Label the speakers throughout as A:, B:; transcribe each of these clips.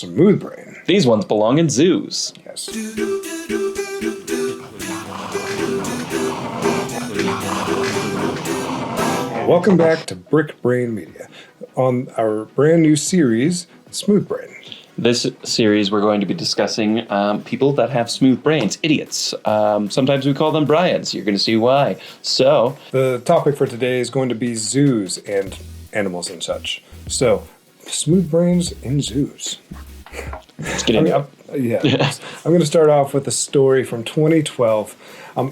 A: smooth brain.
B: These ones belong in zoos.
A: Yes. Welcome back to Brick Brain Media on our brand new series, Smooth Brain.
B: This series, we're going to be discussing people that have smooth brains, idiots. Sometimes we call them Brians. You're going to see why. So,
A: the topic for today is going to be zoos and animals and such. So, smooth brains in zoos.
B: Let's get into
A: it. I'm going to start off with a story from 2012.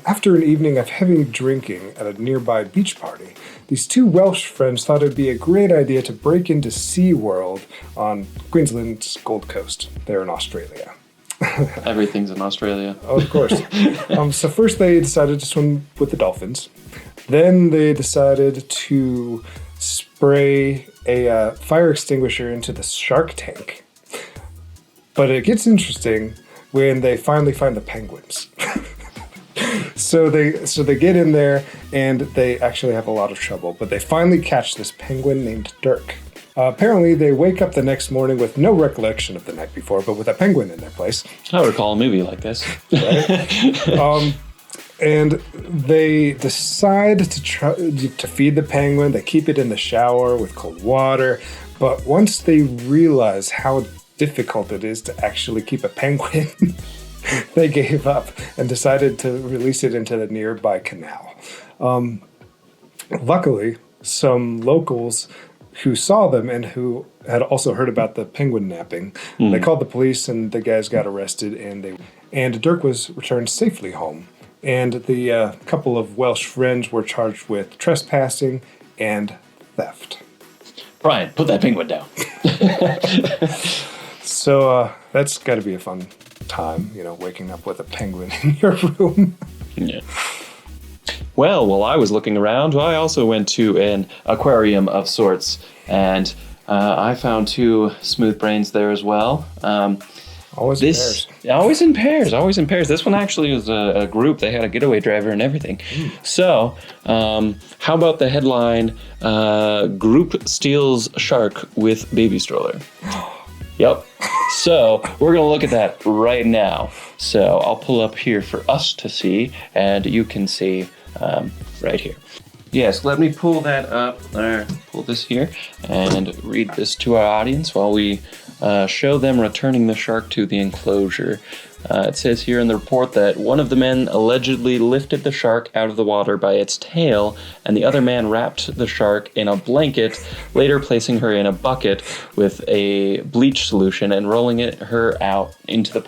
A: After an evening of heavy drinking at a nearby beach party, these two Welsh friends thought it would be a great idea to break into SeaWorld on Queensland's Gold Coast. They're in Australia.
B: Everything's in Australia.
A: Oh, of course. So first they decided to swim with the dolphins. Then they decided to spray a fire extinguisher into the shark tank. But it gets interesting when they finally find the penguins. So they get in there, and they actually have a lot of trouble. But they finally catch this penguin named Dirk. Apparently, they wake up the next morning with no recollection of the night before, but with a penguin in their place.
B: I recall a movie like this.
A: Right? And they decide to feed the penguin. They keep it in the shower with cold water. But once they realize how difficult it is to actually keep a penguin, they gave up and decided to release it into the nearby canal. Luckily, some locals who saw them and who had also heard about the penguin napping, they called the police, and the guys got arrested, and Dirk was returned safely home. And the couple of Welsh friends were charged with trespassing and theft.
B: Brian, put that penguin down.
A: So that's got to be a fun time, waking up with a penguin in your room.
B: Yeah. Well, while I was looking around, I also went to an aquarium of sorts, and I found two smooth brains there as well.
A: Always in pairs.
B: Always in pairs, always in pairs. This one actually was a group. They had a getaway driver and everything. So, how about the headline, Group Steals Shark with Baby Stroller? Yep. So we're going to look at that right now. So I'll pull up here for us to see, and you can see right here. Yes, let me pull that up, pull this here, and read this to our audience while we show them returning the shark to the enclosure. It says here in the report that one of the men allegedly lifted the shark out of the water by its tail, and the other man wrapped the shark in a blanket, later placing her in a bucket with a bleach solution and rolling her out into the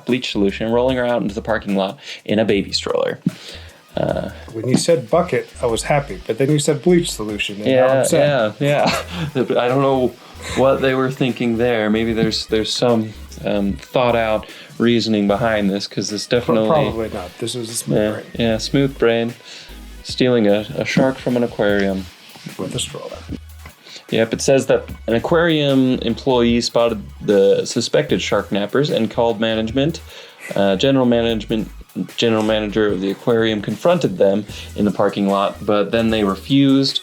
B: bleach solution, rolling her out into the parking lot in a baby stroller.
A: When you said bucket, I was happy, but then you said bleach solution. And now I'm sad.
B: Yeah. I don't know what they were thinking there. Maybe there's some thought out reasoning behind this, because this definitely
A: probably not. This was a smooth brain.
B: Yeah, smooth brain stealing a shark from an aquarium
A: with a stroller.
B: Yep, it says that an aquarium employee spotted the suspected shark nappers and called management. General manager of the aquarium confronted them in the parking lot, but then they refused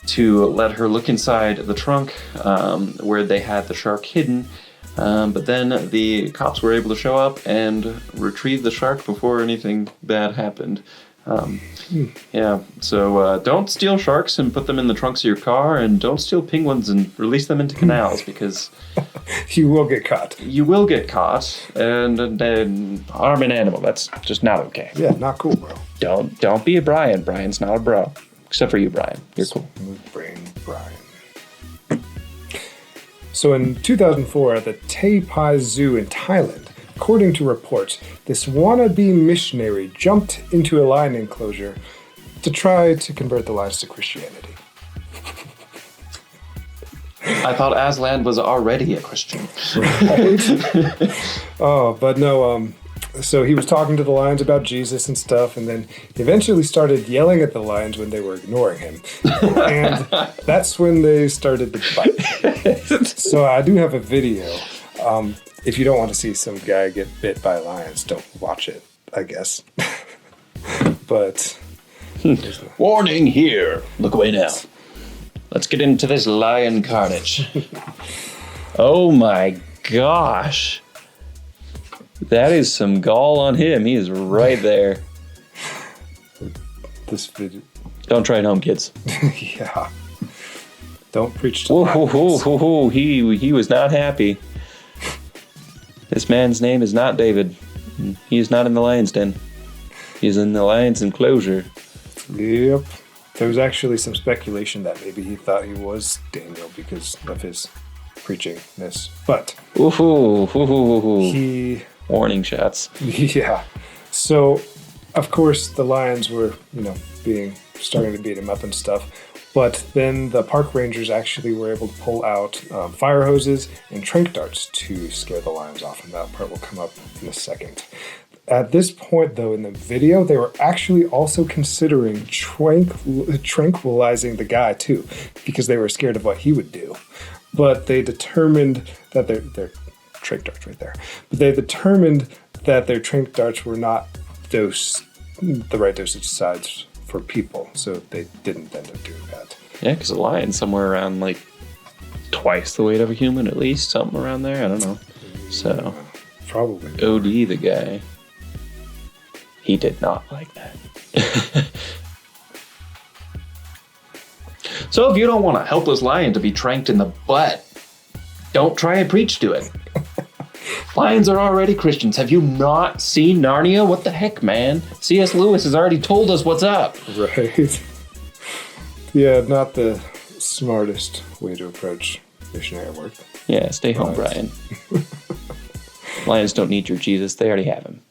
B: to let her look inside the trunk where they had the shark hidden. But then the cops were able to show up and retrieve the shark before anything bad happened. Yeah, so don't steal sharks and put them in the trunks of your car, and don't steal penguins and release them into canals, because
A: you will get caught.
B: You will get caught, and harm an animal. That's just not okay.
A: Yeah, not cool, bro.
B: Don't be a Brian. Brian's not a bro. Except for you, Brian. You're cool.
A: Smooth brain Brian. So in 2004, at the Tay Pai Zoo in Thailand, according to reports, this wannabe missionary jumped into a lion enclosure to try to convert the lions to Christianity.
B: I thought Aslan was already a Christian.
A: Right? Oh, but no, so he was talking to the lions about Jesus and stuff, and then he eventually started yelling at the lions when they were ignoring him. And that's when they started to bite. So I do have a video. If you don't want to see some guy get bit by lions, don't watch it, I guess. But
B: warning here. Look away now. Let's get into this lion carnage. Oh my gosh. That is some gall on him. He is right there.
A: This video.
B: Don't try it home, kids.
A: Yeah. Don't preach to
B: He was not happy. This man's name is not David. He is not in the lion's den. He's in the lion's enclosure.
A: Yep. There was actually some speculation that maybe he thought he was Daniel because of his preachingness. But he...
B: Warning shots.
A: Yeah. So, of course, the lions were, starting to beat him up and stuff. But then the park rangers actually were able to pull out fire hoses and trank darts to scare the lions off. And that part will come up in a second. At this point, though, in the video, they were actually also considering tranquilizing the guy, too, because they were scared of what he would do. But they determined that their trank darts right there. But they determined that their trank darts were not the right dosage size for people, so they didn't end up doing that.
B: Yeah, because a lion's somewhere around like twice the weight of a human, at least, something around there. I don't know. So,
A: probably.
B: OD the guy. He did not like that. So if you don't want a helpless lion to be tranked in the butt, don't try and preach to it. Lions are already Christians. Have you not seen Narnia? What the heck, man? C.S. Lewis has already told us what's up.
A: Right. Yeah, not the smartest way to approach missionary work.
B: Yeah, stay home, Brian. Lions don't need your Jesus. They already have him.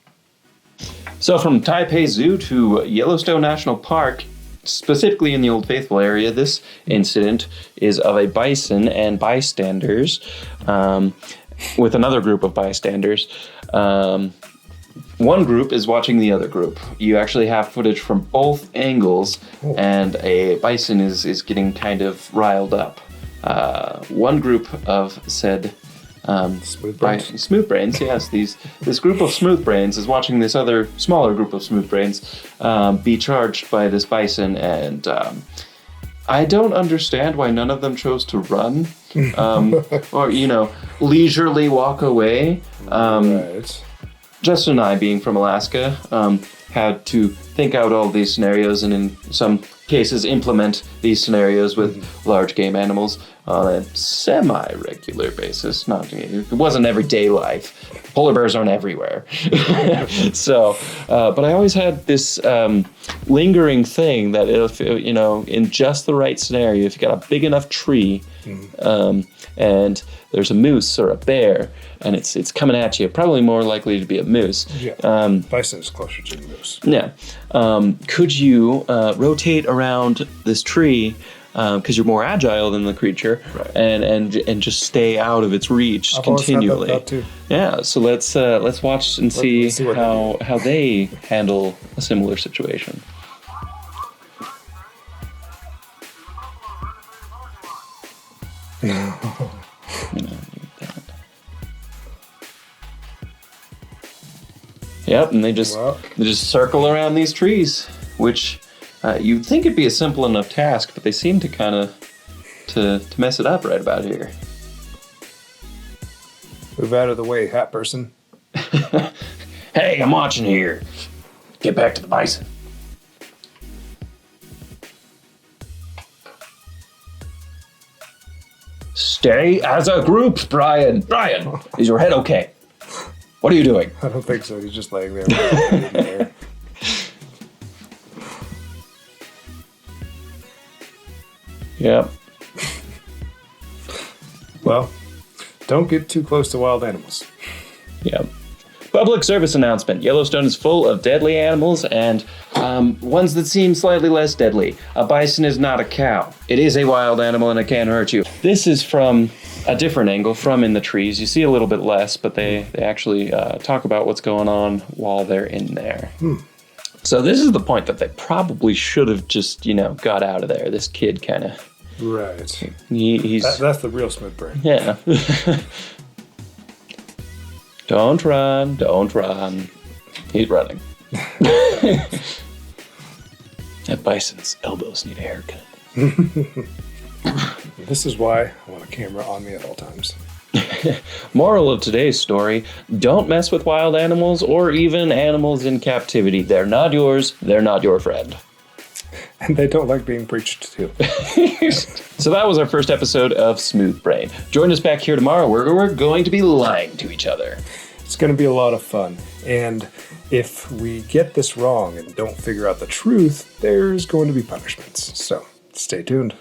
B: So from Taipei Zoo to Yellowstone National Park, specifically in the Old Faithful area, this incident is of a bison and bystanders, with another group of bystanders. One group is watching the other group. You actually have footage from both angles, and a bison is getting kind of riled up. One group of said smooth brains, yes. This group of smooth brains is watching this other smaller group of smooth brains be charged by this bison, and I don't understand why none of them chose to run, or leisurely walk away.
A: Right.
B: Justin and I, being from Alaska, had to think out all these scenarios, and in some cases implement these scenarios with large game animals on a semi-regular basis. It wasn't everyday life. Polar bears aren't everywhere. So, but I always had this lingering thing that if, in just the right scenario, if you got a big enough tree, and there's a moose or a bear, and it's coming at you, probably more likely to be a moose.
A: Yeah. Bison is closer to the moose.
B: Yeah. Could you rotate around this tree, because you're more agile than the creature,
A: right,
B: and just stay out of its reach continually?
A: I've too.
B: Yeah. So let's watch and see how they handle a similar situation. Yep, and they just circle around these trees, which you'd think it'd be a simple enough task, but they seem to kind of to mess it up right about here.
A: Move out of the way, hat person.
B: Hey, I'm watching here. Get back to the bison. Stay as a group, Brian. Brian, is your head okay? What are you doing?
A: I don't think so. He's just laying there.
B: Yep.
A: Well, don't get too close to wild animals.
B: Yep. Public service announcement. Yellowstone is full of deadly animals and ones that seem slightly less deadly. A bison is not a cow. It is a wild animal and it can hurt you. This is from a different angle, from in the trees. You see a little bit less, but they actually talk about what's going on while they're in there. So this is the point that they probably should have just, got out of there. This kid kind of...
A: Right.
B: He's...
A: That's the real smooth brain.
B: Yeah. Don't run, don't run. He's running. That bison's elbows need a haircut.
A: This is why I want a camera on me at all times.
B: Moral of today's story, don't mess with wild animals or even animals in captivity. They're not yours. They're not your friend.
A: And they don't like being preached to.
B: So that was our first episode of Smooth Brain. Join us back here tomorrow where we're going to be lying to each other.
A: It's going to be a lot of fun. And if we get this wrong and don't figure out the truth, there's going to be punishments. So stay tuned.